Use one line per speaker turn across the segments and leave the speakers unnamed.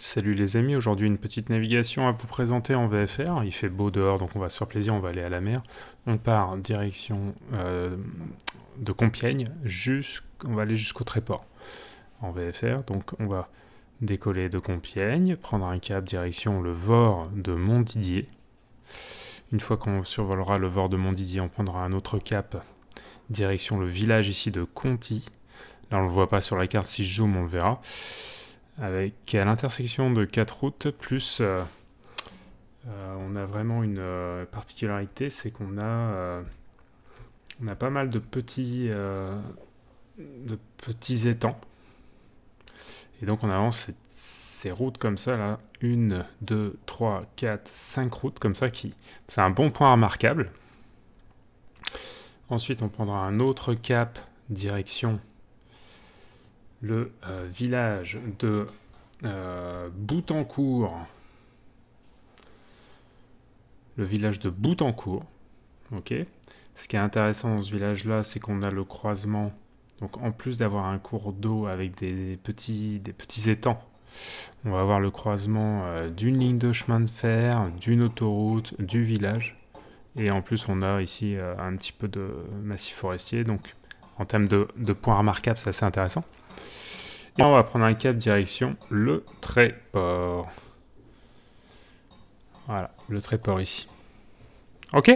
Salut les amis, aujourd'hui une petite navigation à vous présenter en VFR. Il fait beau dehors donc on va se faire plaisir, on va aller à la mer. On part en direction de Compiègne, on va aller jusqu'au Tréport en VFR. Donc on va décoller de Compiègne, prendre un cap direction le Vord de Montdidier. Une fois qu'on survolera le Vord de Montdidier, on prendra un autre cap direction le village ici de Conty. Là on ne le voit pas sur la carte, si je zoome on le verra. Avec à l'intersection de 4 routes, plus on a vraiment une particularité, c'est qu'on a, pas mal de petits étangs. Et donc on avance ces routes comme ça, là, 1, 2, 3, 4, 5 routes comme ça, c'est un bon point remarquable. Ensuite on prendra un autre cap, direction le village de Boutancourt. Le village de Boutancourt. Ok. Ce qui est intéressant dans ce village-là, c'est qu'on a le croisement. Donc en plus d'avoir un cours d'eau avec des petits étangs, on va avoir le croisement d'une ligne de chemin de fer, d'une autoroute, du village. Et en plus, on a ici un petit peu de massif forestier. Donc en termes de points remarquables, c'est assez intéressant. Et on va prendre un cap direction le Tréport. Voilà, le Tréport ici. Ok.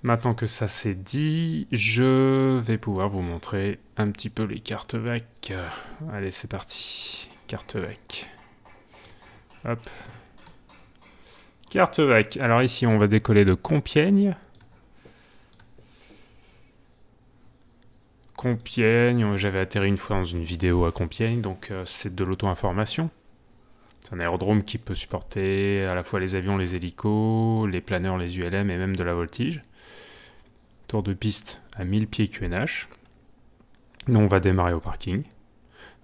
Maintenant que ça c'est dit, je vais pouvoir vous montrer un petit peu les cartes VAC. Allez, c'est parti. Carte VAC. Hop. Carte VAC. Alors ici, on va décoller de Compiègne. Compiègne, j'avais atterri une fois dans une vidéo à Compiègne, donc c'est de l'auto-information. C'est un aérodrome qui peut supporter à la fois les avions, les hélicos, les planeurs, les ULM et même de la voltige. Tour de piste à 1000 pieds QNH. Nous, on va démarrer au parking.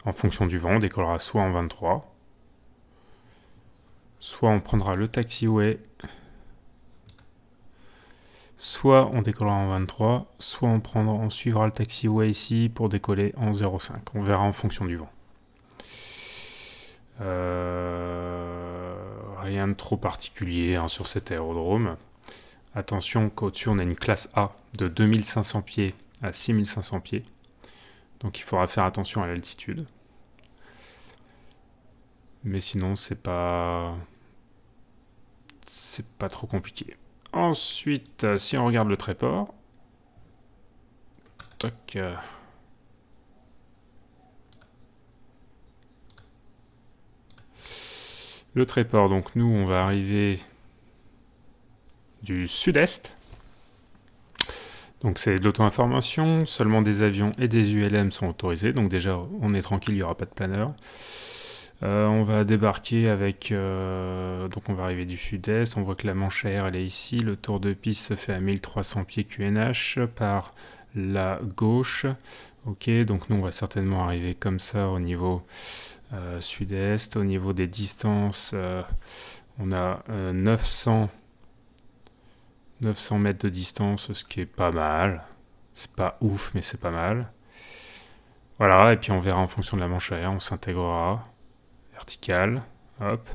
En fonction du vent, on décollera soit en 23, soit on prendra le taxiway, soit on décollera en 23, soit on suivra le taxiway ici pour décoller en 0,5. On verra en fonction du vent. Rien de trop particulier hein, sur cet aérodrome. Attention qu'au-dessus on a une classe A de 2500 pieds à 6500 pieds. Donc il faudra faire attention à l'altitude. Mais sinon c'est pas trop compliqué. Ensuite, si on regarde le Tréport, toc, le Tréport, donc nous on va arriver du sud-est. Donc c'est de l'auto-information, seulement des avions et des ULM sont autorisés, donc déjà on est tranquille, il n'y aura pas de planeur. On va débarquer avec... donc on va arriver du sud-est, on voit que la Manche-Air elle est ici, le tour de piste se fait à 1300 pieds QNH par la gauche. Ok, donc nous on va certainement arriver comme ça au niveau sud-est. Au niveau des distances, on a 900 mètres de distance, ce qui est pas mal. C'est pas ouf, mais c'est pas mal. Voilà, et puis on verra en fonction de la Manche-Air, on s'intégrera. Vertical, hop,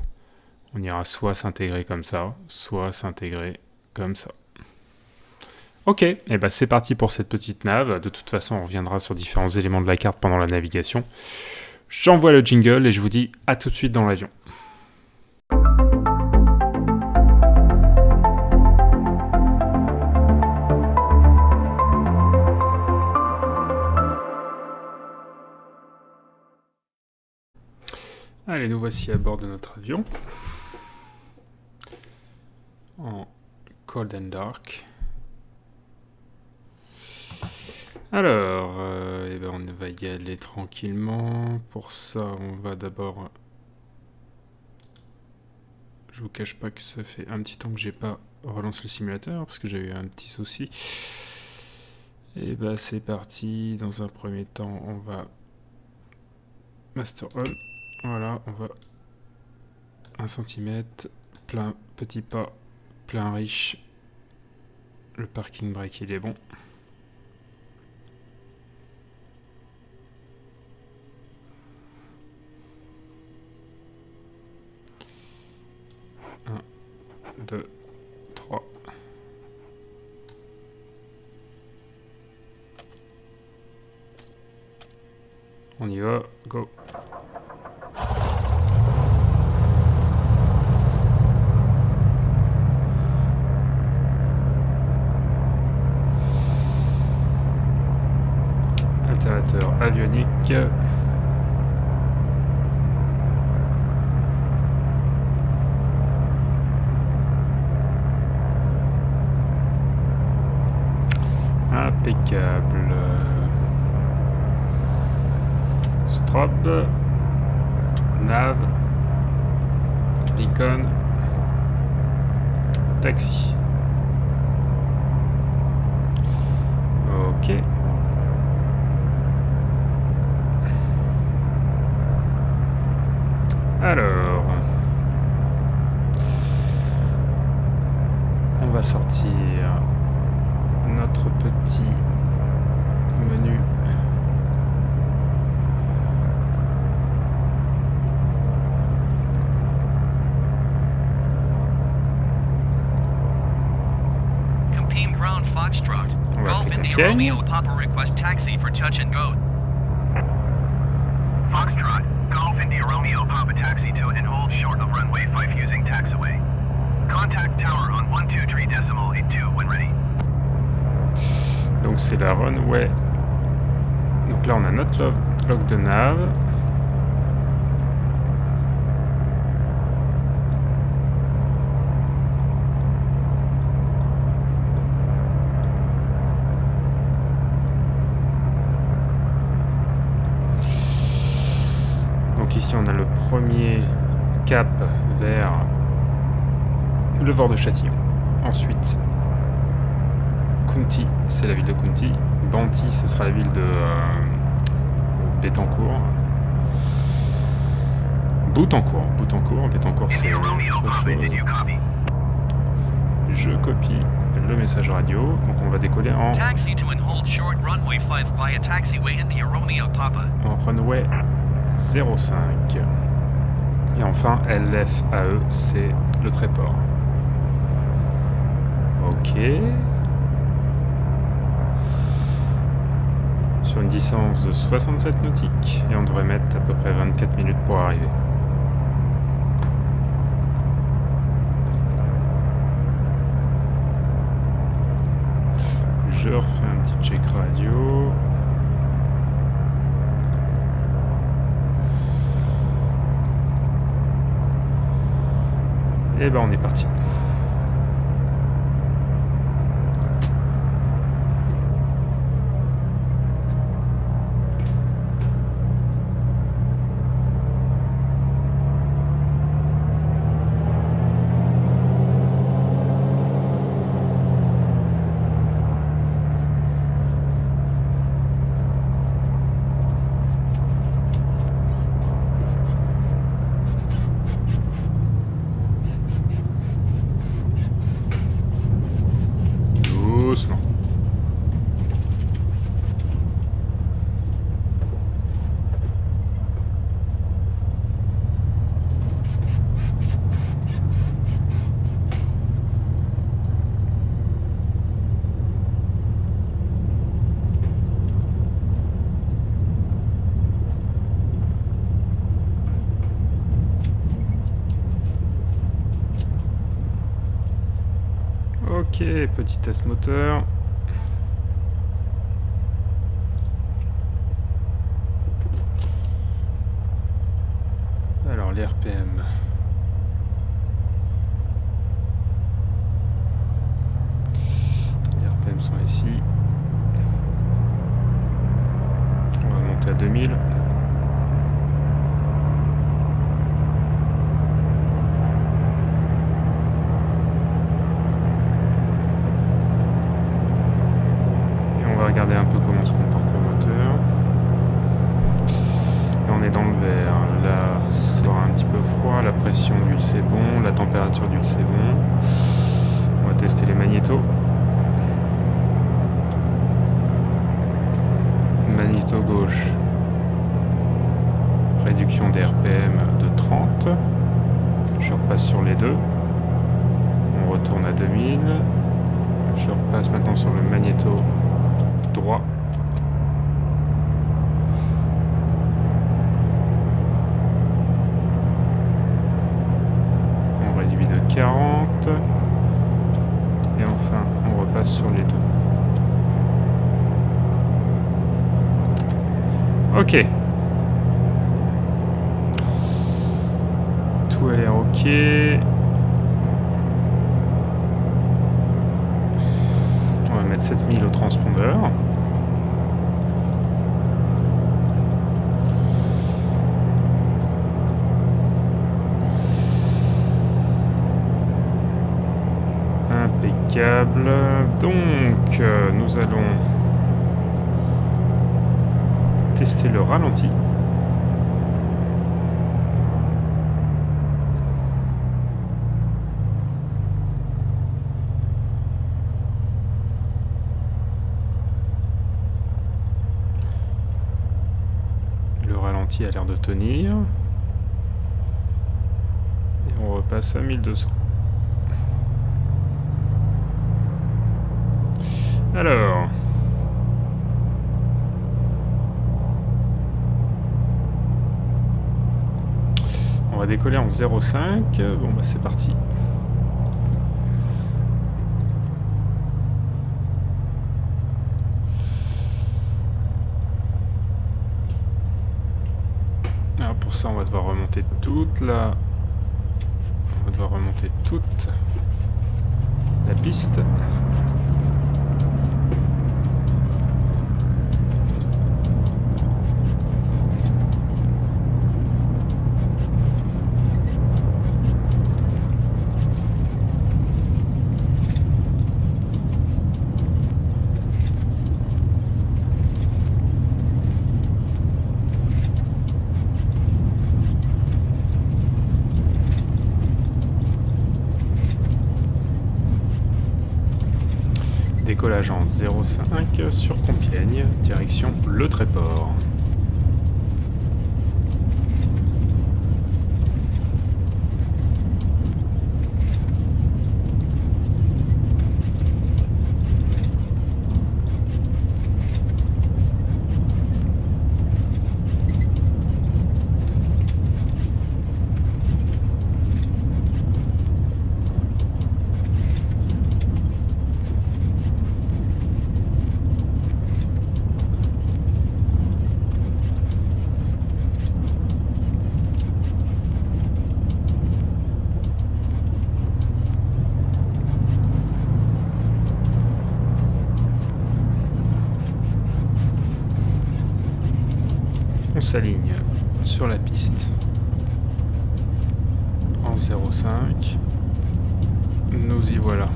on ira soit s'intégrer comme ça, soit s'intégrer comme ça. Ok, et ben c'est parti pour cette petite nav. De toute façon, on reviendra sur différents éléments de la carte pendant la navigation. J'envoie le jingle et je vous dis à tout de suite dans l'avion. Allez, nous voici à bord de notre avion, en cold and dark. Alors, eh ben on va y aller tranquillement. Pour ça, on va d'abord... Je vous cache pas que ça fait un petit temps que j'ai pas relancé le simulateur, parce que j'ai eu un petit souci. Et ben c'est parti. Dans un premier temps, on va... Master on. Voilà, on va 1 cm, plein petit pas, plein riche. Le parking brake il est bon. 2, 3. On y va, go. Alternateur avionique. Impeccable. Strobe. Nav. Beacon. Taxi. Ok. Alors, on va sortir notre petit menu.
Compiègne Ground Foxtrot.
On va
Golf
appeler
India
Compiègne.
Romeo Papa request taxi for touch and go. Foxtrot. Golf India Romeo Papa taxi to and hold short of runway 5 using taxiway. Contact tower on 123.82 when ready.
Donc c'est la runway. Donc là on a notre log de nav. Donc ici on a le premier cap vers le port de Châtillon. Ensuite Kunti, c'est la ville de Kunti. Banti, ce sera la ville de Bétancourt. Boutancourt, Bétancourt c'est autre chose. Je copie le message radio, donc on va décoller en runway 05. Et enfin LFAE, c'est le Tréport. Ok. Sur une distance de 67 nautiques et on devrait mettre à peu près 24 minutes pour arriver. Je refais un petit check radio. Et ben on est parti. Doucement. Ok, petit test moteur. Alors les RPM. Les RPM sont ici. On va monter à 2000. Regarder un peu comment se comporte le moteur. Là on est dans le vert. Là c'est un petit peu froid. La pression d'huile c'est bon. La température d'huile c'est bon. On va tester les magnétos. Magnéto gauche. Réduction des RPM de 30. Je repasse sur les deux. On retourne à 2000. Je repasse maintenant sur le magnéto droit. On réduit de 40. Et enfin, on repasse sur les deux. Ok. Tout a l'air ok. On va mettre 7000 au transpondeur. Impeccable. Donc, nous allons tester le ralenti. Le ralenti a l'air de tenir. Et on repasse à 1200. Alors... on va décoller en 0,5. Bon bah c'est parti. Alors pour ça on va devoir remonter toute la... on va devoir remonter toute la piste. Décollage en 0,5 sur Compiègne, direction Le Tréport. On s'aligne sur la piste en 0,5. Nous y voilà.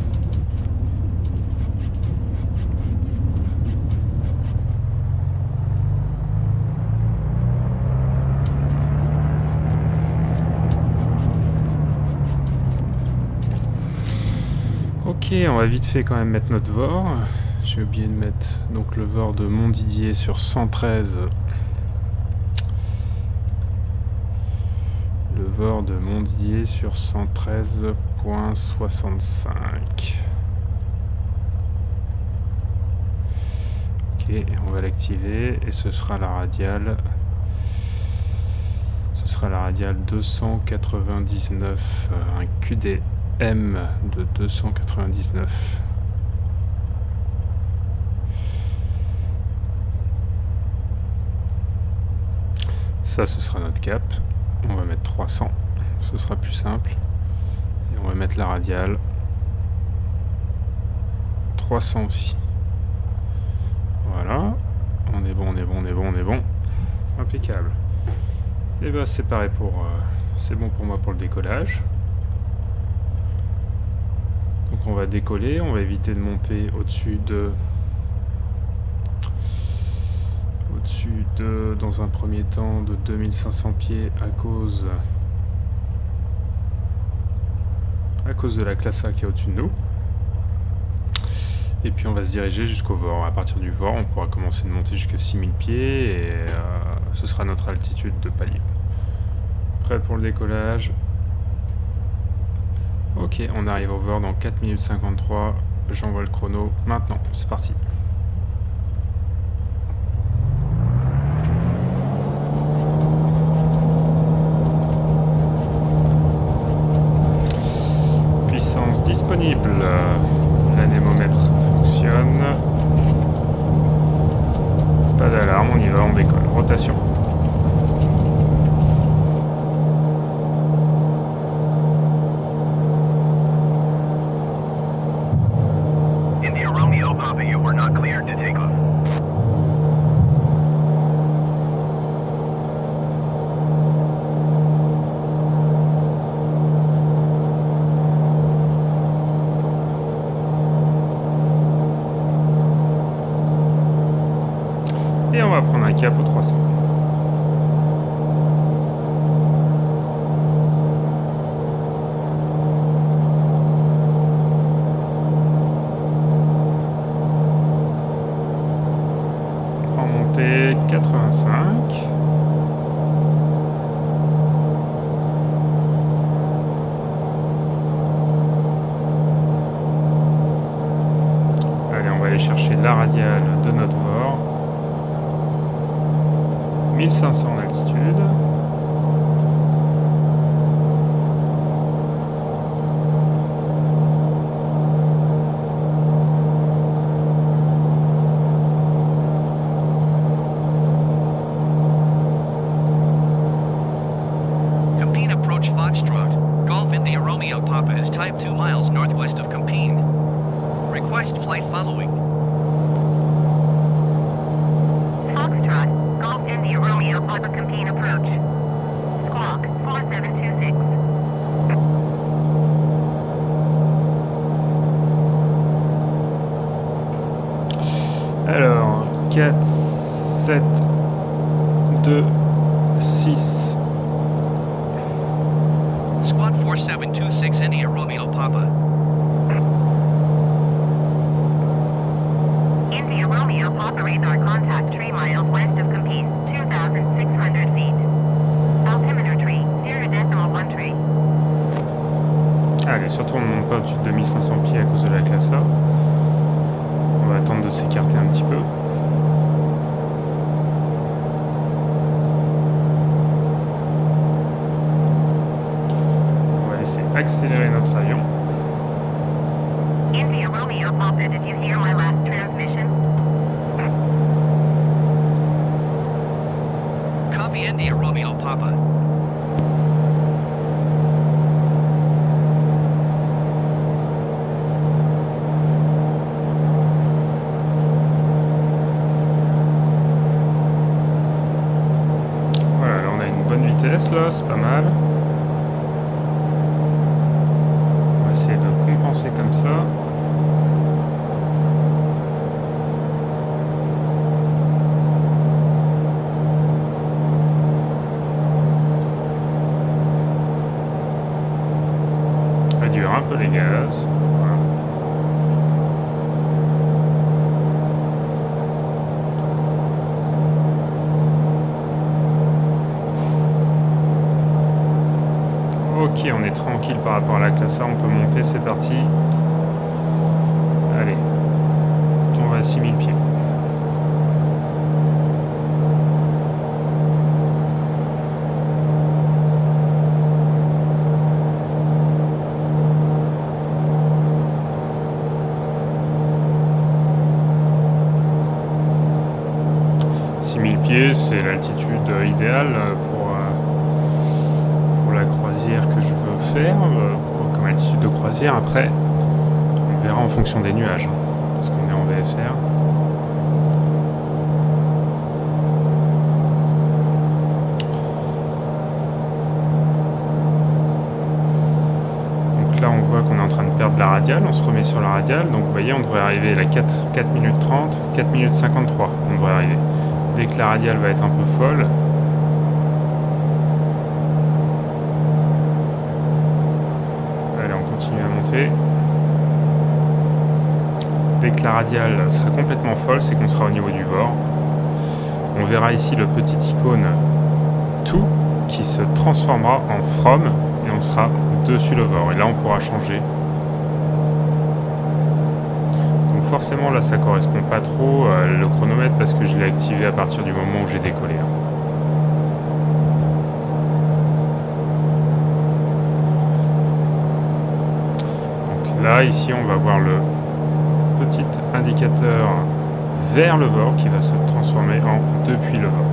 Ok, on va vite fait quand même mettre notre VOR. J'ai oublié de mettre donc le VOR de Montdidier sur 113. Le VOR de Montdidier sur 113.65. Ok, on va l'activer et ce sera la radiale. Ce sera la radiale 299, un QDM de 299. Ça, ce sera notre cap. On va mettre 300, ce sera plus simple. Et on va mettre la radiale 300 aussi. Voilà, on est bon, on est bon, on est bon, on est bon. Impeccable. Et ben c'est pareil pour... c'est bon pour moi pour le décollage. Donc on va décoller, on va éviter de monter au-dessus de... dans un premier temps, de 2500 pieds à cause de la classe A qui est au-dessus de nous. Et puis on va se diriger jusqu'au VOR. À partir du VOR, on pourra commencer de monter jusqu'à 6000 pieds et ce sera notre altitude de palier. Prêt pour le décollage. Ok, on arrive au VOR dans 4 minutes 53. J'envoie le chrono maintenant. C'est parti. Puissance disponible. L'anémomètre fonctionne. Pas d'alarme, on y va, on décolle. Rotation.
India Romeo Papa, you were not cleared to take off.
Et on va prendre un cap au 300. En montée 85. Allez, on va aller chercher la radiale de notre VOR. 1500 d'altitude.
Compene approach Foxtrot. Golf India Romeo Papa is type 2 miles northwest of Compene. Request flight following.
Foxtrot, Golf India Romeo Papa Compene approach. Squawk 4726.
Alors, 4, 7, 2, 6.
Squawk 4726 India Romeo Papa.
India Romeo Papa radar contact 3 miles west of Compene, 2,600 feet. Altimeter tree, 0.13.
Allez, surtout on ne monte pas au-dessus de 2500 pieds à cause de la classe A. On va attendre de s'écarter un petit peu. On va laisser accélérer notre avion.
India Romeo Papa, did you hear my last transmission?
Copy India Romeo Papa.
Voilà, là on a une bonne vitesse là, c'est pas mal. On va essayer de compenser comme ça. Réduire un peu les gaz. Voilà. Ok, on est tranquille par rapport à la classe A, on peut monter, c'est parti. Allez, on va à 6000 pieds. C'est l'altitude idéale pour la croisière que je veux faire, comme altitude de croisière. Après, on verra en fonction des nuages, hein, parce qu'on est en VFR. Donc là, on voit qu'on est en train de perdre la radiale, on se remet sur la radiale. Donc vous voyez, on devrait arriver à 4 minutes 30, 4 minutes 53, on devrait arriver. Dès que la radiale va être un peu folle, allez, on continue à monter. Dès que la radiale sera complètement folle, c'est qu'on sera au niveau du VOR. On verra ici le petit icône TO qui se transformera en FROM et on sera dessus le VOR. Et là, on pourra changer. Donc forcément, là, ça correspond pas trop le chronomètre parce que je l'ai activé à partir du moment où j'ai décollé. Donc là, ici, on va voir le petit indicateur vers le VOR qui va se transformer en depuis le VOR.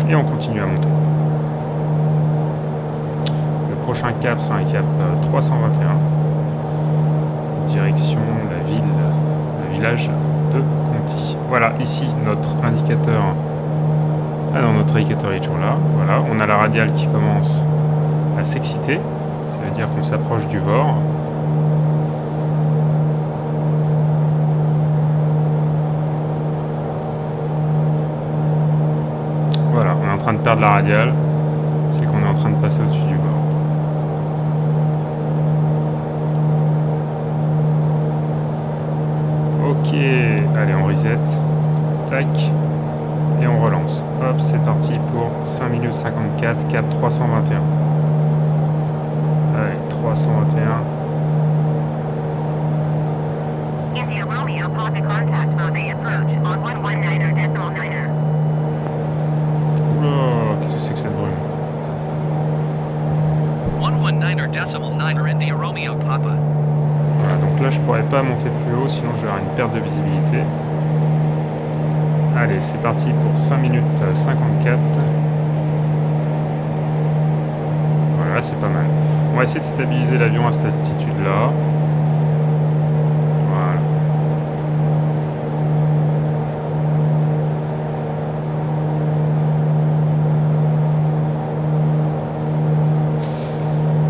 Et on continue à monter. Le prochain cap sera un cap 321, direction la ville, le village de Conti. Voilà, ici notre indicateur. Ah non, notre indicateur est toujours là. Voilà, on a la radiale qui commence à s'exciter. Ça veut dire qu'on s'approche du VOR. Voilà, on est en train de perdre la radiale. C'est qu'on est en train de passer au-dessus du VOR. Ok, allez, on reset. Tac. Et on relance. Hop, c'est parti pour 5 minutes 54, cap 321. Allez, 321.
India Romeo, Papa contact Mobay approach on 119er.
Oula, qu'est-ce que c'est que cette brume?
119er India Romeo Papa.
Voilà, donc là je pourrais pas monter plus haut, sinon je vais avoir une perte de visibilité. Allez, c'est parti pour 5 minutes 54. Voilà, c'est pas mal. On va essayer de stabiliser l'avion à cette altitude-là. Voilà.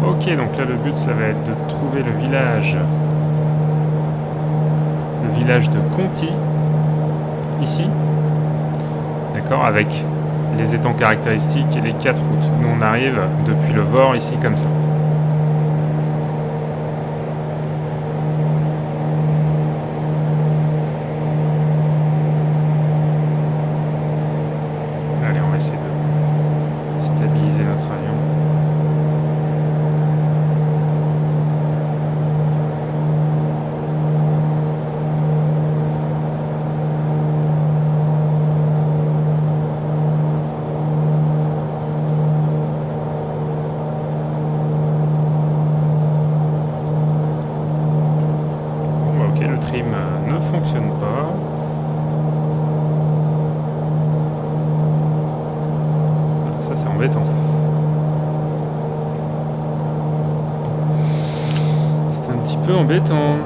Ok, donc là le but ça va être de trouver le village de Conti, ici. D'accord, avec les étangs caractéristiques et les 4 routes. Nous on arrive depuis le VOR ici comme ça. Allez, on va essayer de stabiliser notre avion. Ne fonctionne pas. Ça c'est embêtant. C'est un petit peu embêtant.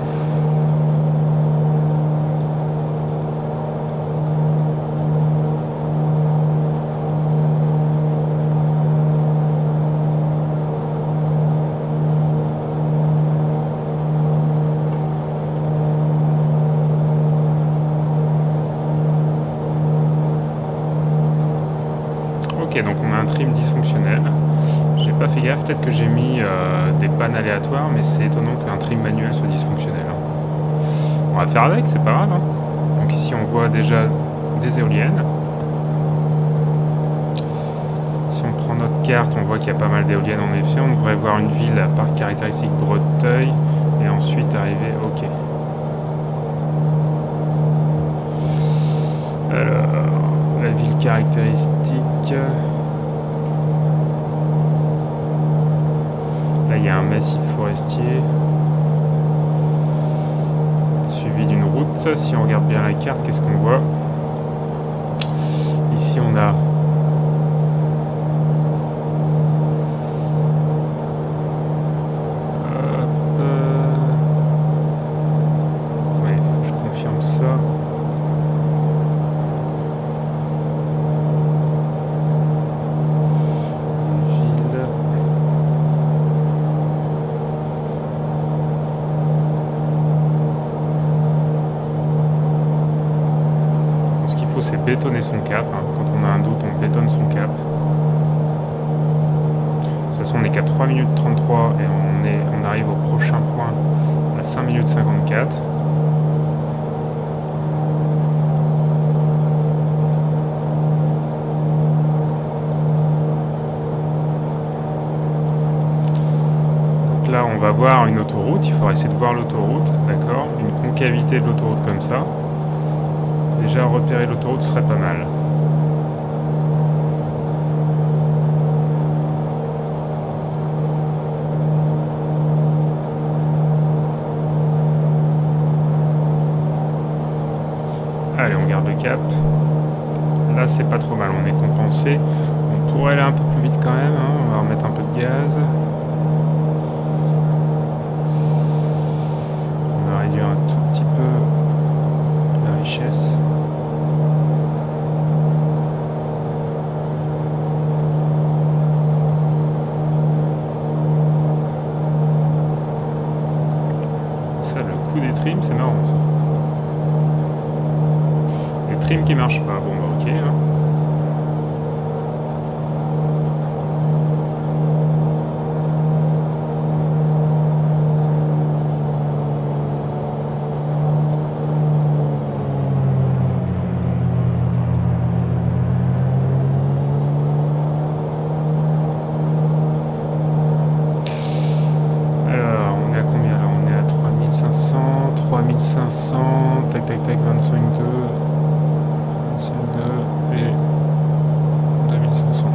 Ok, donc on a un trim dysfonctionnel. J'ai pas fait gaffe, peut-être que j'ai mis des pannes aléatoires, mais c'est étonnant qu'un trim manuel soit dysfonctionnel. On va faire avec, c'est pas grave. Donc ici on voit déjà des éoliennes. Si on prend notre carte, on voit qu'il y a pas mal d'éoliennes en effet. On devrait voir une ville à parc caractéristique Breteuil et ensuite arriver. Ok. Alors, la ville caractéristique. Là, il y a un massif forestier suivi d'une route. Si on regarde bien la carte, qu'est-ce qu'on voit? Ici, on a attendez, faut que je confirme ça. C'est bétonner son cap. Quand on a un doute, on bétonne son cap. De toute façon, on n'est qu'à 3 minutes 33 et on arrive au prochain point à 5 minutes 54. on va voir une autoroute, il faudra essayer de voir l'autoroute, d'accord? Une concavité de l'autoroute comme ça. Déjà repérer l'autoroute serait pas mal. Allez, on garde le cap. Là, c'est pas trop mal, on est compensé. On pourrait aller un peu plus vite quand même, hein. On va remettre un peu de gaz. On va réduire un tout petit peu la richesse. Ça, le coup des trims, c'est marrant ça. Les trims qui marchent pas, bon bah ok. Hein. Tac tac tac, 25,2 et 2500.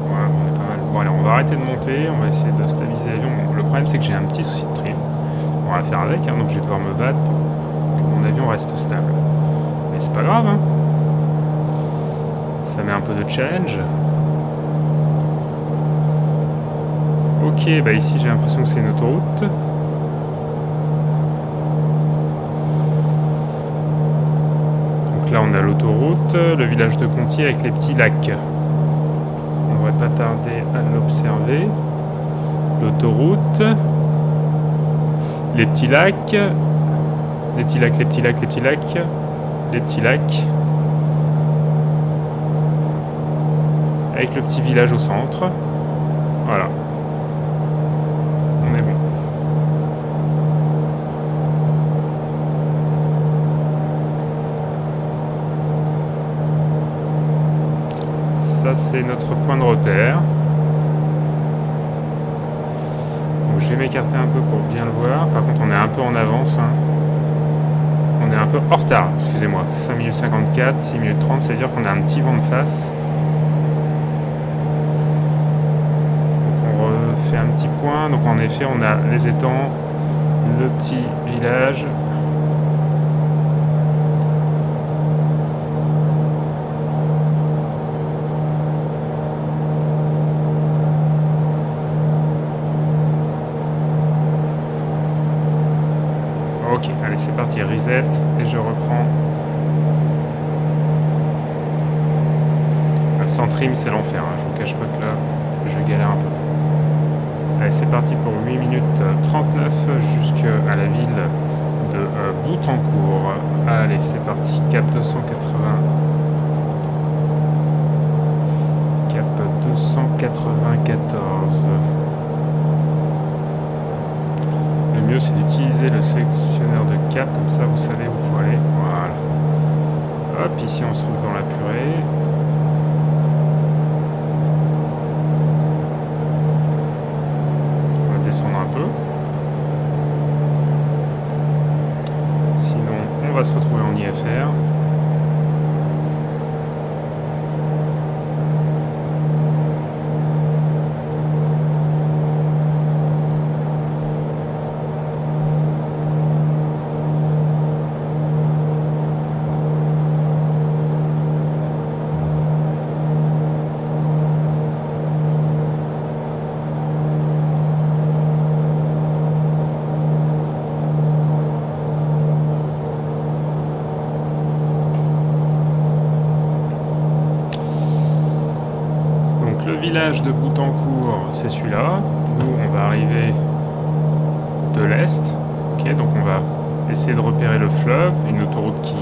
Voilà, on est pas mal. Bon allez, on va arrêter de monter, on va essayer de stabiliser l'avion. Bon, le problème c'est que j'ai un petit souci de trim. On va faire avec, hein, donc je vais devoir me battre pour que mon avion reste stable. Mais c'est pas grave, hein. Ça met un peu de challenge. Ok, bah ici j'ai l'impression que c'est une autoroute. Donc là on a l'autoroute, le village de Conty avec les petits lacs. On ne devrait pas tarder à l'observer. L'autoroute. Les petits lacs. Les petits lacs, les petits lacs, les petits lacs. Les petits lacs. Avec le petit village au centre. Voilà. Ça, c'est notre point de repère. Donc, je vais m'écarter un peu pour bien le voir. Par contre, on est un peu en avance. Hein. On est un peu en retard, excusez-moi. 5 minutes 54, 6 minutes 30, ça veut dire qu'on a un petit vent de face. Donc, on refait un petit point. Donc, en effet, on a les étangs, le petit village. Ok, allez, c'est parti, reset, et je reprends. Sans trim, c'est l'enfer, hein. Je vous cache pas que là, je galère un peu. Allez, c'est parti pour 8 minutes 39 jusqu'à la ville de Boutancourt. Allez, c'est parti, cap 280. Cap 294. Le mieux, c'est d'utiliser le sélectionneur de cap, comme ça vous savez où il faut aller. Voilà. Hop, ici on se trouve dans la purée. On va descendre un peu. Sinon, on va se retrouver en IFR. Le village de Boutancourt, c'est celui-là. Nous, on va arriver de l'est. Ok, donc on va essayer de repérer le fleuve, une autoroute qui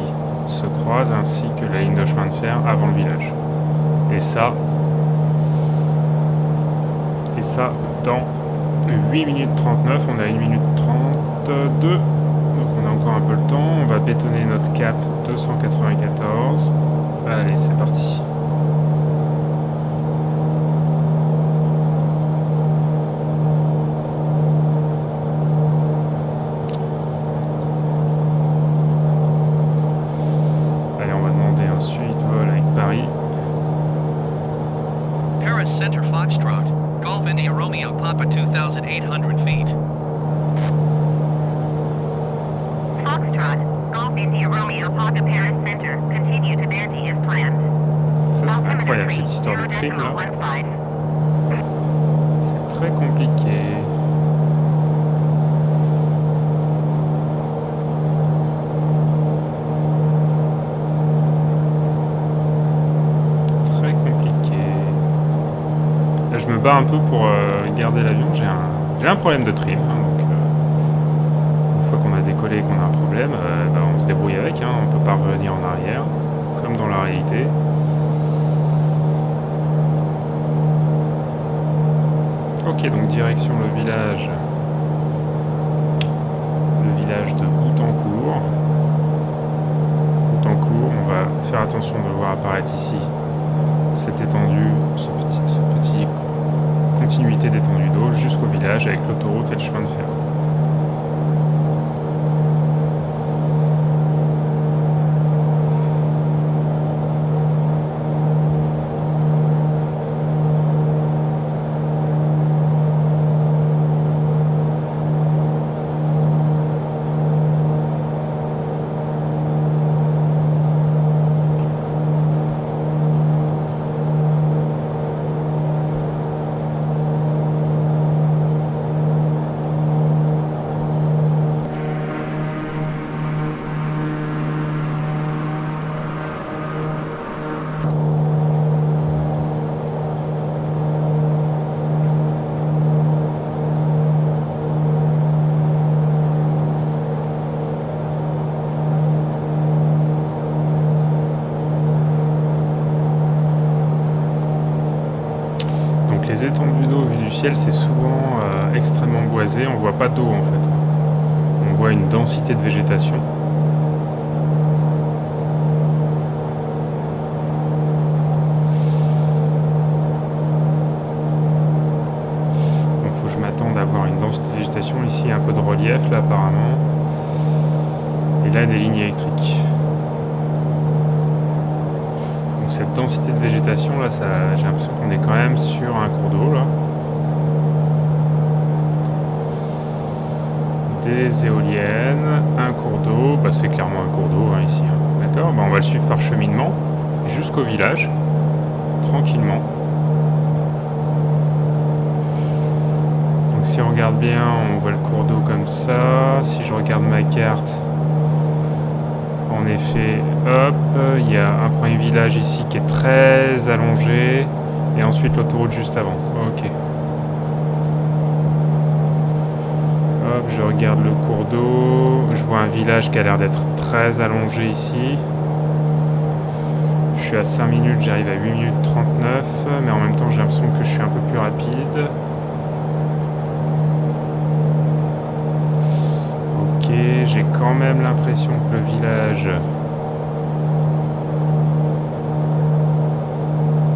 se croise, ainsi que la ligne de chemin de fer avant le village. Et ça dans 8 minutes 39, on a 1 minute 32. Donc on a encore un peu le temps. On va bétonner notre cap 294. Allez, c'est parti.
800 feet.
Foxtrot, Golf India Romeo Papa Paris Center, continue to Bandy as planned.
Ça, c'est
Altimeter
incroyable,
3,
cette histoire de trim, là.
0.15.
C'est très compliqué. Très compliqué. Là, je me bats un peu pour garder l'avion. J'ai un problème de trim, hein, donc une fois qu'on a décollé et qu'on a un problème, bah, on se débrouille avec, hein, on peut pas revenir en arrière, comme dans la réalité. Ok, donc direction le village de Boutancourt. Boutancourt, on va faire attention de voir apparaître ici cette étendue, ce petit continuité d'étendue d'eau jusqu'au village avec l'autoroute et le chemin de fer. Les étendues d'eau vues du ciel, c'est souvent extrêmement boisé, on voit pas d'eau en fait. On voit une densité de végétation. Donc faut que je m'attende à avoir une densité de végétation. Ici un peu de relief là apparemment. Et là des lignes électriques. Donc cette densité de végétation là, j'ai l'impression qu'on est quand même sur un cours d'eau là. Des éoliennes, un cours d'eau, bah, c'est clairement un cours d'eau hein, ici. Hein. D'accord, bah, on va le suivre par cheminement jusqu'au village, tranquillement. Donc si on regarde bien, on voit le cours d'eau comme ça. Si je regarde ma carte, en effet, hop, il y a un premier village ici qui est très allongé, et ensuite l'autoroute juste avant. Ok. Hop, je regarde le cours d'eau, je vois un village qui a l'air d'être très allongé ici. Je suis à 5 minutes, j'arrive à 8 minutes 39, mais en même temps j'ai l'impression que je suis un peu plus rapide. Ok, j'ai quand même l'impression que le village...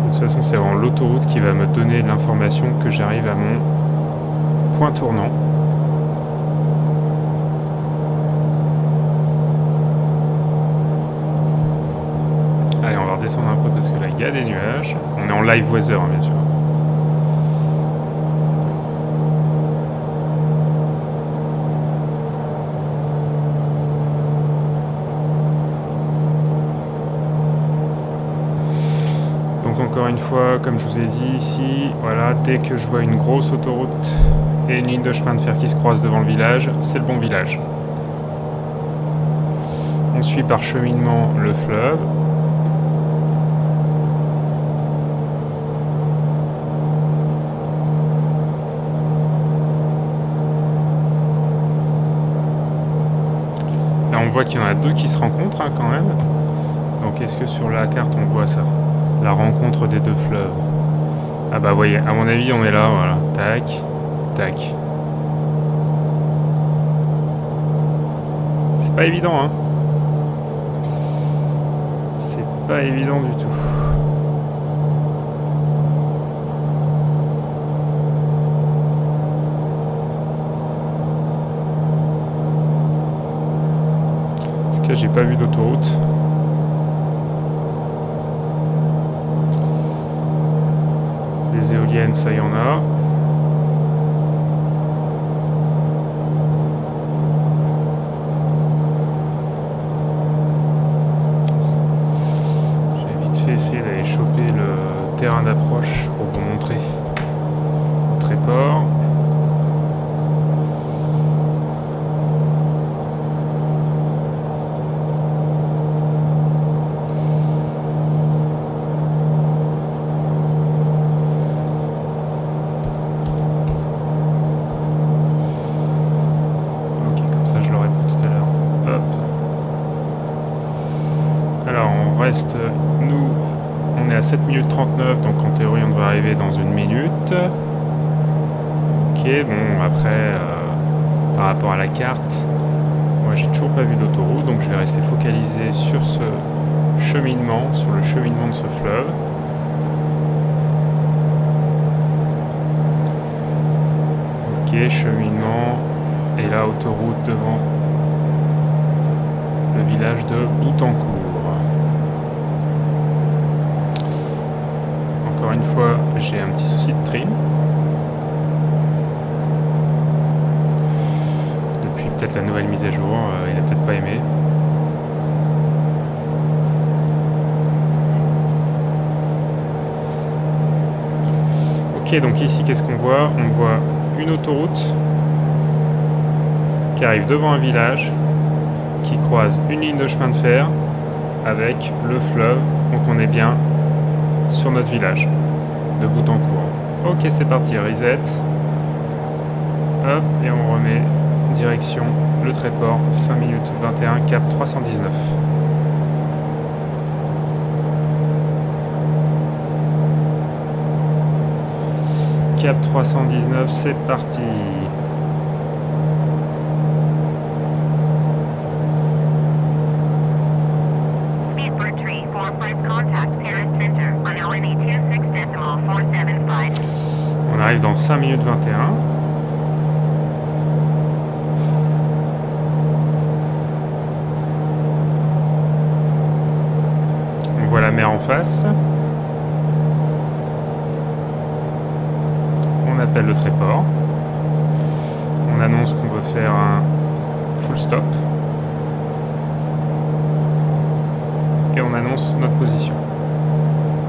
De toute façon, c'est vraiment l'autoroute qui va me donner l'information que j'arrive à mon point tournant. Allez, on va redescendre un peu parce que là, il y a des nuages. On est en live weather, hein, bien sûr. Encore une fois, comme je vous ai dit ici, voilà, dès que je vois une grosse autoroute et une ligne de chemin de fer qui se croisent devant le village, c'est le bon village. On suit par cheminement le fleuve. Là, on voit qu'il y en a deux qui se rencontrent hein, quand même. Donc, est-ce que sur la carte, on voit ça ? La rencontre des deux fleuves. Ah bah, vous voyez, à mon avis, on est là, voilà. Tac, tac. C'est pas évident, hein. C'est pas évident du tout. En tout cas, j'ai pas vu d'autoroute. Les éoliennes, ça y en a. nord-est, nous, on est à 7 minutes 39, donc en théorie, on devrait arriver dans 1 minute. Ok, bon, après, par rapport à la carte, moi, j'ai toujours pas vu d'autoroute, donc je vais rester focalisé sur ce cheminement, sur le cheminement de ce fleuve. Ok, cheminement, et là, autoroute devant le village de Boutancourt. Encore une fois, j'ai un petit souci de trim. Depuis peut-être la nouvelle mise à jour, il a peut-être pas aimé. Ok, donc ici, qu'est-ce qu'on voit? On voit une autoroute qui arrive devant un village, qui croise une ligne de chemin de fer avec le fleuve. Donc on est bien sur notre village de Boutancourt. Ok, c'est parti, reset. Hop, et on remet direction le Tréport, 5 minutes 21, cap 319. Cap 319, c'est parti. On arrive dans 5 minutes 21. On voit la mer en face. On appelle le Tréport. On annonce qu'on veut faire un full stop. Et on annonce notre position.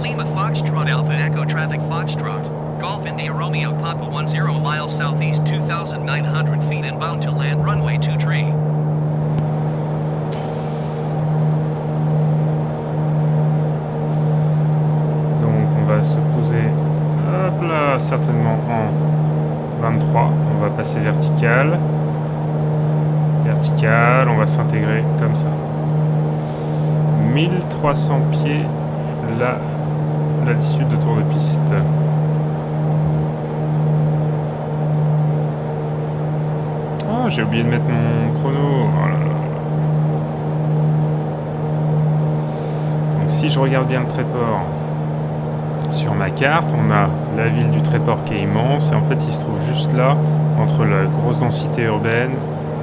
Lima Foxtrot Alpha Echo Traffic Foxtrot. Golf India Romeo Papa 10 miles southeast 2,900 feet inbound to land runway 23.
Donc on va se poser, hop là, certainement en 23. On va passer vertical. Vertical, on va s'intégrer comme ça. 1300 pieds l'altitude de tour de piste. Ah, j'ai oublié de mettre mon chrono. Oh là là. Donc si je regarde bien le Tréport sur ma carte, on a la ville du Tréport qui est immense et en fait il se trouve juste là entre la grosse densité urbaine.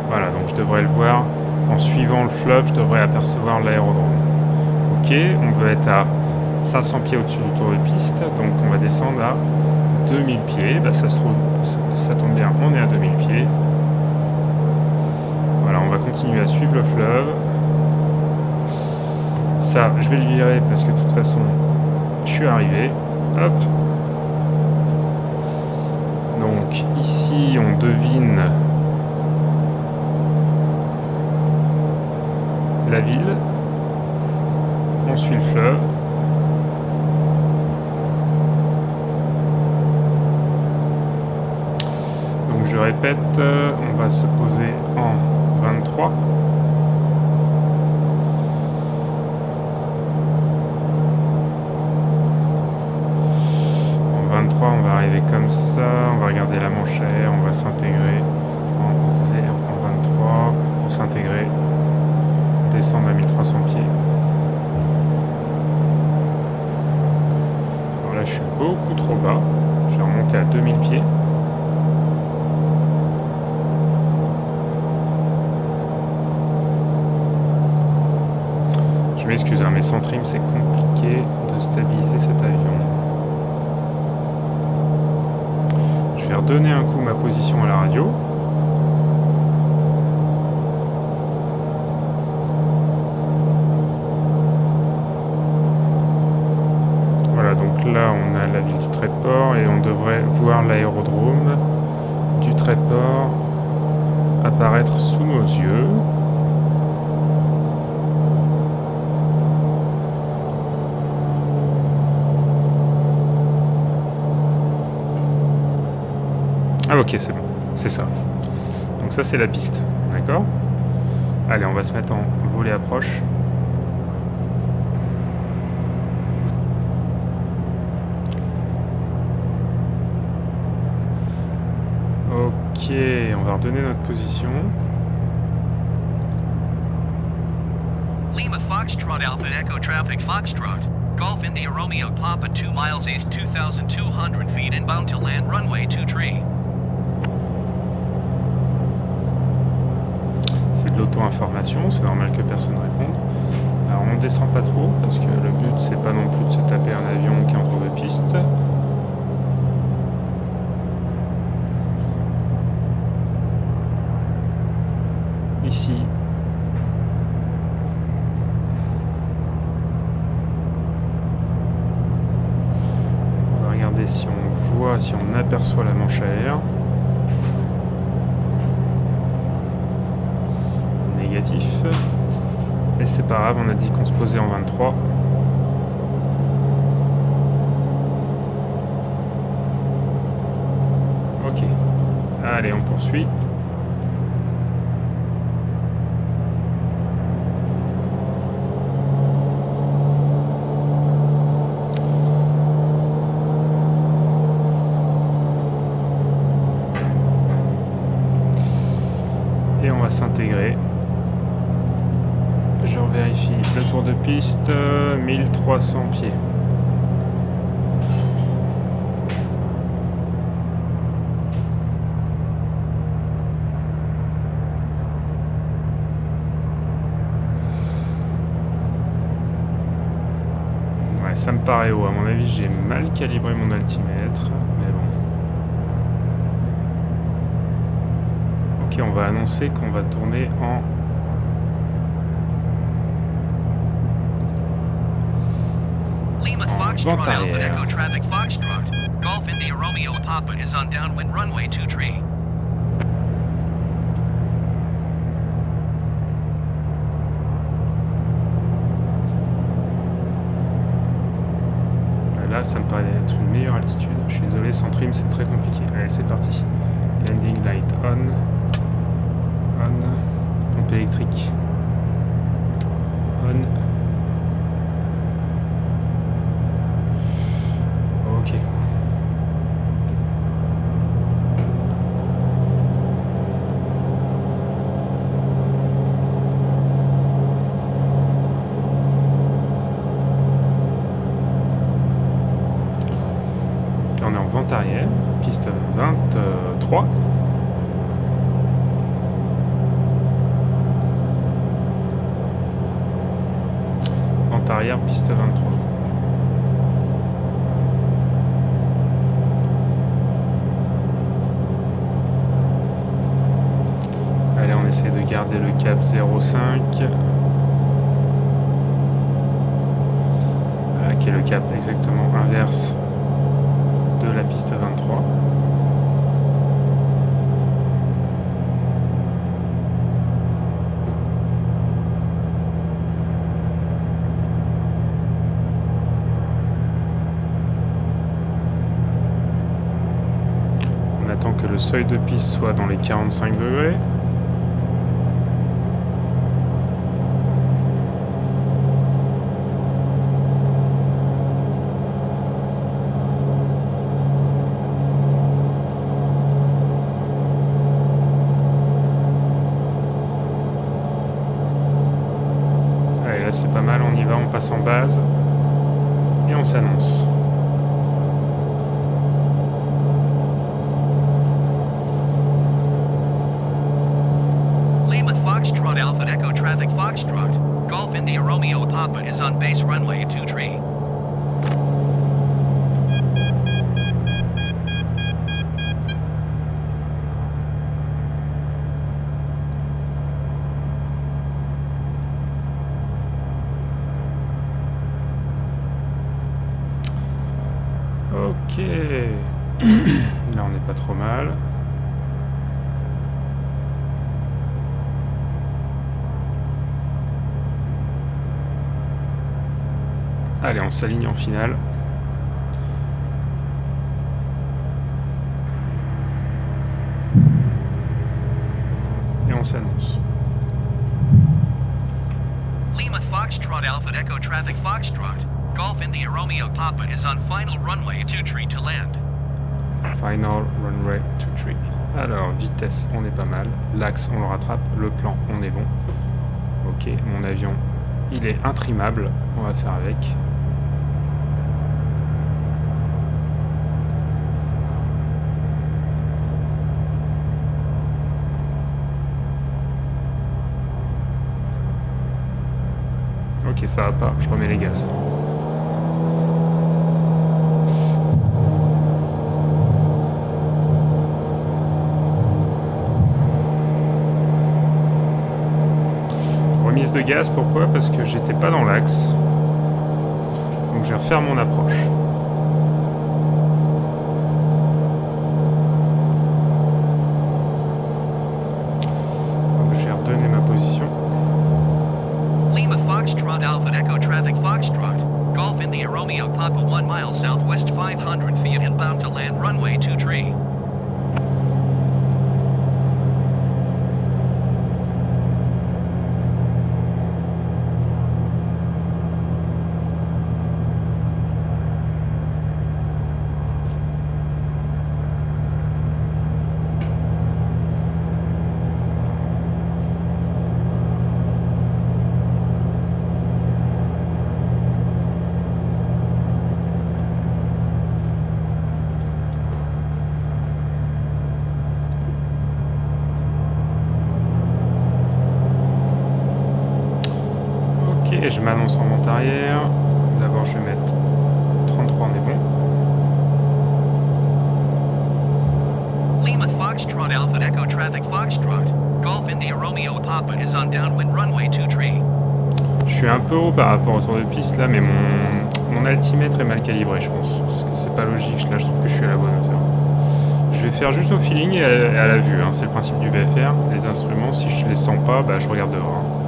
Voilà, donc je devrais le voir en suivant le fleuve, je devrais apercevoir l'aérodrome. Ok, on veut être à 500 pieds au-dessus du tour de piste, donc on va descendre à 2000 pieds. Bah, ça se trouve, ça tombe bien, on est à 2000 pieds. Voilà, on va continuer à suivre le fleuve. Ça, je vais le virer parce que de toute façon, je suis arrivé. Hop. Donc ici, on devine la ville. On suit le fleuve. Donc je répète, on va se poser en 23. En 23, on va arriver comme ça, on va regarder la manchère, on va s'intégrer en 23 pour s'intégrer, descendre à 1300 pieds. Alors là, je suis beaucoup trop bas, je vais remonter à 2000 pieds. Je m'excuse, hein, mais sans trim, c'est compliqué de stabiliser cet avion. Je vais redonner un coup ma position à la radio. Voilà, donc là, on a la ville du Tréport et on devrait voir l'aérodrome du Tréport apparaître sous nos yeux. Ah ok, c'est bon, c'est ça. Donc ça c'est la piste, d'accord? Allez, on va se mettre en volet approche. Ok, on va redonner notre position.
Lima Foxtrot Alpha Echo Traffic Foxtrot. Golf India Romeo Papa 2 miles east 2,200 feet inbound to land runway 23.
C'est de l'auto-information, c'est normal que personne réponde. Alors on descend pas trop parce que le but c'est pas non plus de se taper un avion qui est entre deux pistes. Ici. On va regarder si on voit, si on aperçoit la manche à air. Négatif. Et c'est pas grave, on a dit qu'on se posait en 23. Ok. Allez, on poursuit. Et on va s'intégrer. Je vérifie le tour de piste, 1300 pieds. Ouais, ça me paraît haut. À mon avis, j'ai mal calibré mon altimètre, mais bon. Ok, on va annoncer qu'on va tourner en...
Foxtrot Alpha Echo Traffic Foxtrot. Golf India Romeo Papa is on downwind runway 23.
Là, ça me paraît être une meilleure altitude. Je suis désolé, sans trim, c'est très compliqué. Allez, c'est parti. Landing light on. On. Pompe électrique. On. Ok. Là, on est en vente arrière, piste 23. Vente arrière, piste 23. Allez, on essaie de garder le cap 0,5. Voilà, qui est le cap exactement inverse de la piste 23. On attend que le seuil de piste soit dans les 45 degrés. Là c'est pas mal, on y va, on passe en base et on s'annonce.
Lima Foxtrot Alpha Echo Traffic Foxtrot. Golf India Romeo Papa is on base runway 23.
Ok, là on n'est pas trop mal. Allez, on s'aligne en finale. Et on s'annonce.
Lima Foxtrot Alpha Echo Traffic Foxtrot. Golf India Romeo Papa is on final runway 23 to land.
Final runway 23. Alors, vitesse, on est pas mal. L'axe, on le rattrape. Le plan, on est bon. Ok, mon avion, il est intrimable. On va faire avec. Ok, ça va pas. Je remets les gaz. Remise de gaz, pourquoi? Parce que j'étais pas dans l'axe. Donc je vais refaire mon approche. Donc je vais redonner ma position.
Lima Foxtrot Alpha Echo Traffic Foxtrot. Golf India Romeo Papa 1 mile southwest 500 feet inbound to land runway 23.
Et je m'annonce en vente arrière. D'abord, je vais mettre 33, on est bon.
Lima Foxtrot Alpha Echo Traffic Foxtrot. Golf India Romeo Papa is on downwind runway 23.
Je suis un peu haut par rapport au tour de piste là, mais mon altimètre est mal calibré, je pense. Parce que c'est pas logique. Là, je trouve que je suis à la bonne hauteur. Je vais faire juste au feeling et à la vue. Hein. C'est le principe du VFR. Les instruments, si je les sens pas, bah, je regarde dehors. Hein.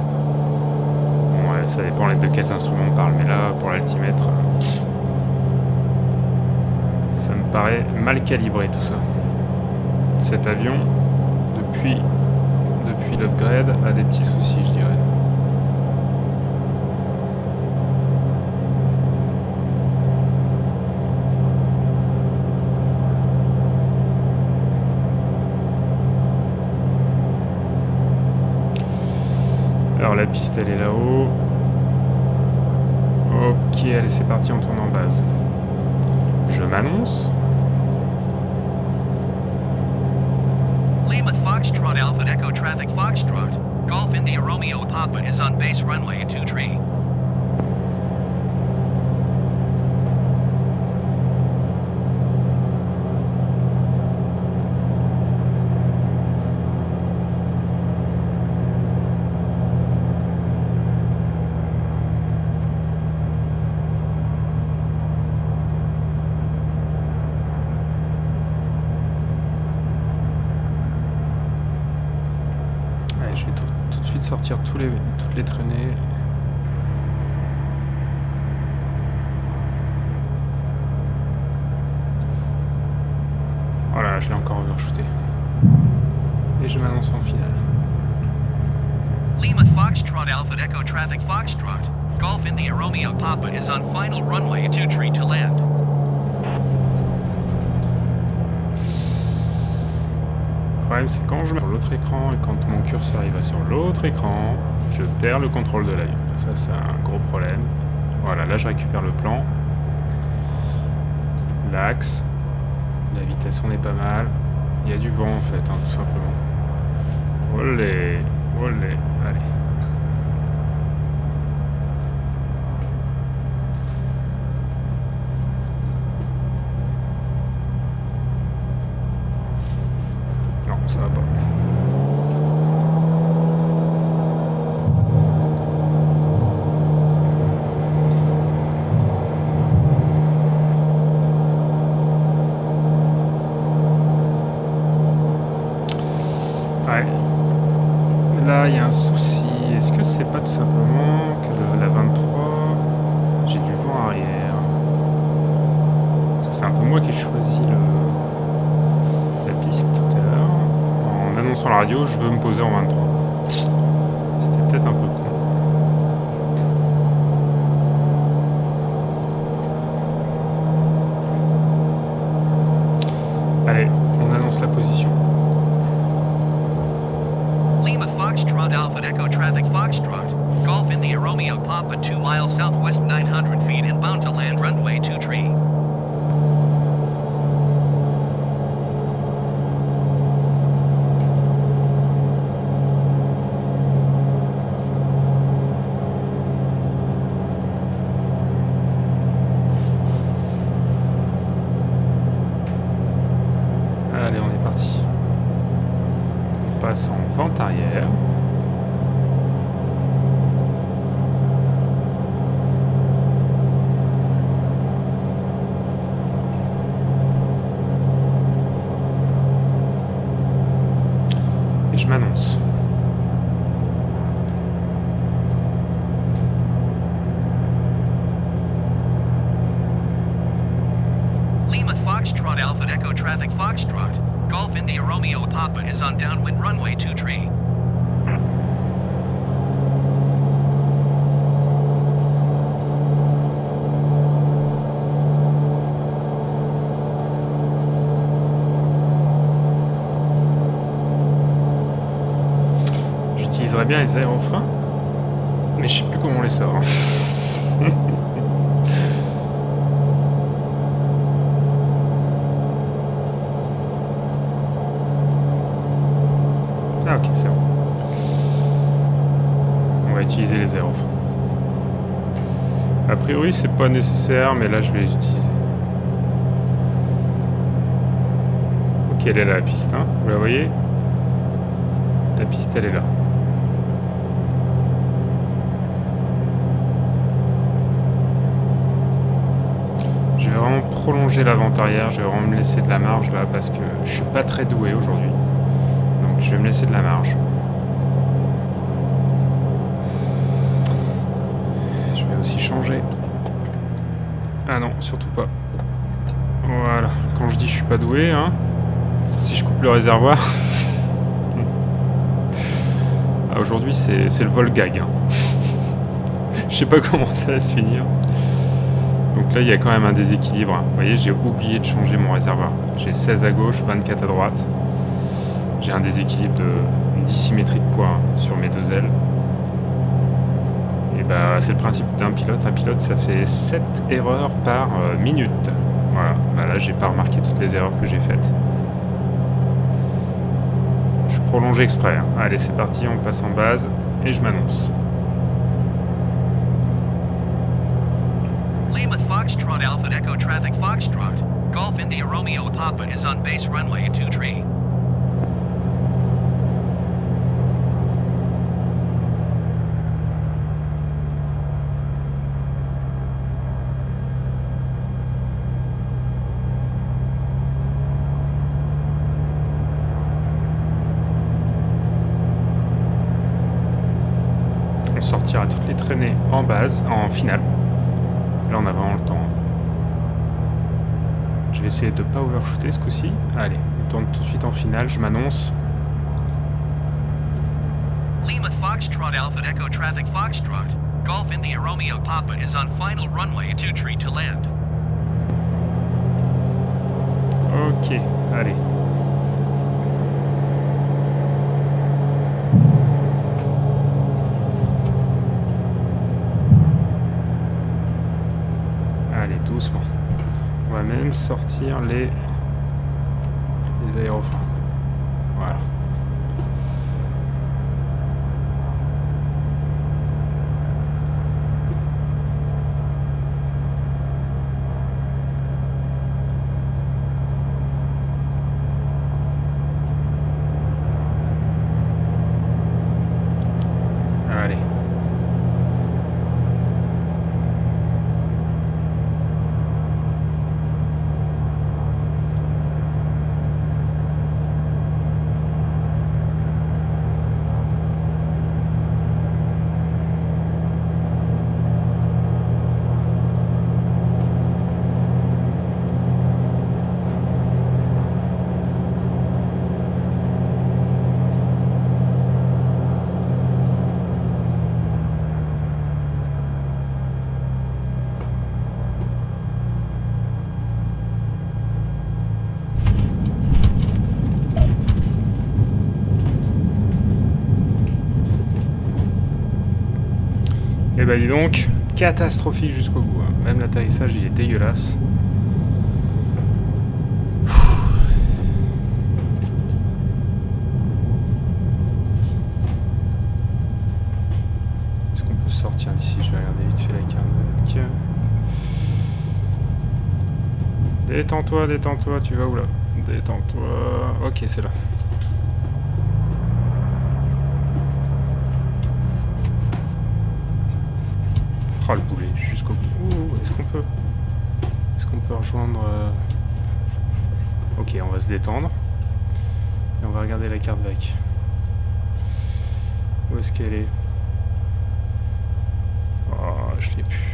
Ça dépend de quels instruments on parle, mais là, pour l'altimètre, ça me paraît mal calibré tout ça. Cet avion, depuis l'upgrade, a des petits soucis, je dirais. Alors la piste, elle est là-haut. Ok, allez, c'est parti, on tourne en base. Je m'annonce.
Lima Foxtrot Alpha Echo Traffic Foxtrot. Golf India Romeo Papa is on base runway 23.
Je vais tout de suite sortir toutes les traînées. Voilà, je l'ai encore overshooté. Et je m'annonce en finale.
Lima Foxtrot Alpha Echo Traffic Foxtrot. Golf India Romeo Papa is on final runway 23 to land.
Le problème, c'est quand je mets sur l'autre écran et quand mon curseur il va sur l'autre écran, je perds le contrôle de l'avion. Ça, c'est un gros problème. Voilà, là, je récupère le plan. L'axe. La vitesse, on est pas mal. Il y a du vent, en fait, hein, tout simplement. Olé, olé, allez. Ça va pas. Ouais. Là, il y a un souci. Est-ce que c'est pas tout simplement que la 23, j'ai du vent arrière? C'est un peu moi qui ai choisi la piste tout à l'heure. En annonçant la radio, je veux me poser en 23. C'était peut-être un peu con. Allez, on annonce la position.
Foxtrot Alpha Echo Traffic Foxtrot. Golf India Romeo Papa 2 miles southwest 900 feet inbound to land runway 23.
Allez, on est parti. On passe en vente arrière. Et je m'annonce.
Lima Foxtrot Alpha Echo Traffic Foxtrot. Golf India Romeo Papa is on downwind runway 23.
J'utiliserais bien les aérofreins, mais je sais plus comment on les sort. Ah ok, c'est bon. On va utiliser les aérofreins. A priori, c'est pas nécessaire, mais là, je vais les utiliser. Ok, elle est là, la piste, hein. Vous la voyez? La piste, elle est là. Je vais vraiment prolonger la vente arrière. Je vais vraiment me laisser de la marge, là, parce que je suis pas très doué aujourd'hui. Donc, je vais me laisser de la marge. Je vais aussi changer. Ah non, surtout pas. Voilà. Quand je dis je suis pas doué, hein, si je coupe le réservoir... ah, aujourd'hui, c'est le vol gag. Hein. Je sais pas comment ça va se finir. Donc là, il y a quand même un déséquilibre. Vous voyez, j'ai oublié de changer mon réservoir. J'ai 16 à gauche, 24 à droite. J'ai un déséquilibre de dissymétrie de poids sur mes deux ailes. Et bah, c'est le principe d'un pilote. Un pilote, ça fait 7 erreurs par minute. Voilà. Bah, là, j'ai pas remarqué toutes les erreurs que j'ai faites. Je prolonge exprès. Hein. Allez, c'est parti, on passe en base et je m'annonce.
Lima Foxtrot Alpha Echo Traffic Foxtrot. Golf India Romeo Papa is on base runway 23.
On sortira toutes les traînées en base, en finale. Là, on a vraiment le temps. Je vais essayer de ne pas overshooter ce coup-ci. Allez, on tourne tout de suite en finale, je m'annonce.
Lima Foxtrot Alpha Echo Traffic Foxtrot. Golf India Romeo Papa is on final runway 23 to land.
Ok, allez. Allez, doucement. On va même sortir les aérofreins. Voilà. Allez. bah dis donc, catastrophique jusqu'au bout. Hein. Même l'atterrissage, il est dégueulasse. Est-ce qu'on peut sortir d'ici? Je vais regarder vite fait la carte. Détends-toi, détends-toi, tu vas où là? Détends-toi. Ok, c'est là. Oh le boulet, jusqu'au bout. Est-ce qu'on peut... rejoindre... Ok, on va se détendre. Et on va regarder la carte back. Où est-ce qu'elle est? Oh, je l'ai plus.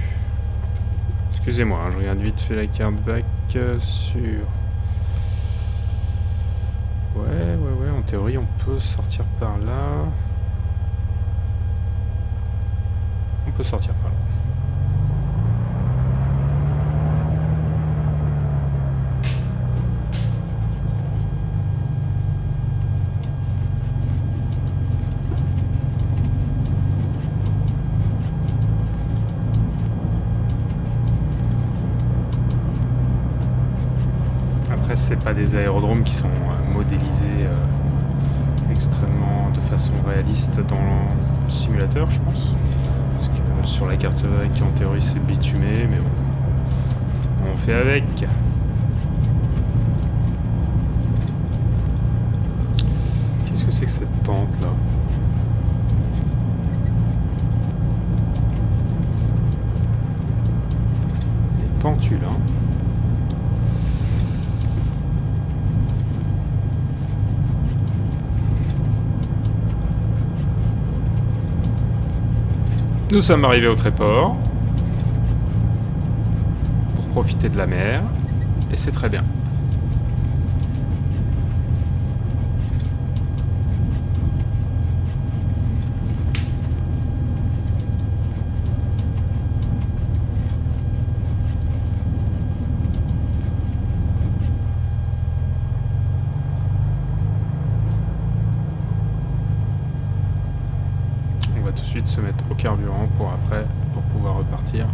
Excusez-moi, hein, je regarde vite fait la carte back sur... Ouais, en théorie on peut sortir par là. On peut sortir par là. Après, c'est pas des aérodromes qui sont modélisés extrêmement de façon réaliste dans le simulateur, je pense. Parce que sur la carte qui en théorie c'est bitumé, mais bon, on fait avec. Qu'est-ce que c'est que cette pente là? Les pentules, hein. Nous sommes arrivés au Tréport pour profiter de la mer et c'est très bien. On va tout de suite se mettre au carburant pour après, pour pouvoir repartir.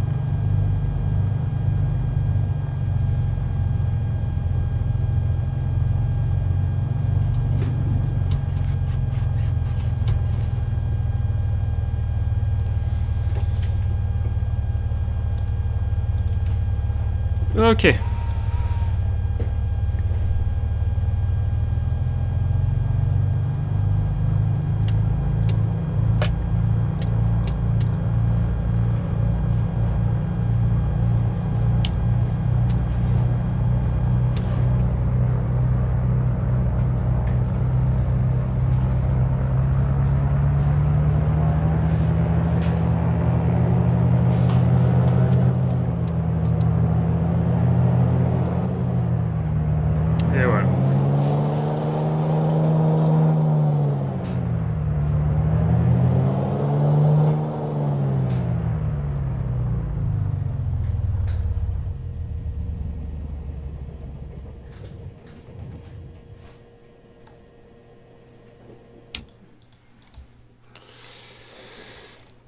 Ok. Et voilà.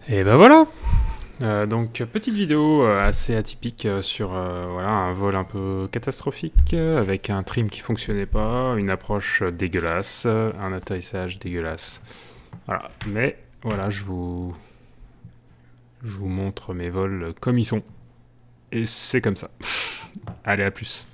Et ben voilà. Donc petite vidéo assez atypique sur voilà, un vol un peu catastrophique avec un trim qui fonctionnait pas, une approche dégueulasse, un atterrissage dégueulasse. Voilà, mais voilà, je vous montre mes vols comme ils sont. Et c'est comme ça. Allez, à plus.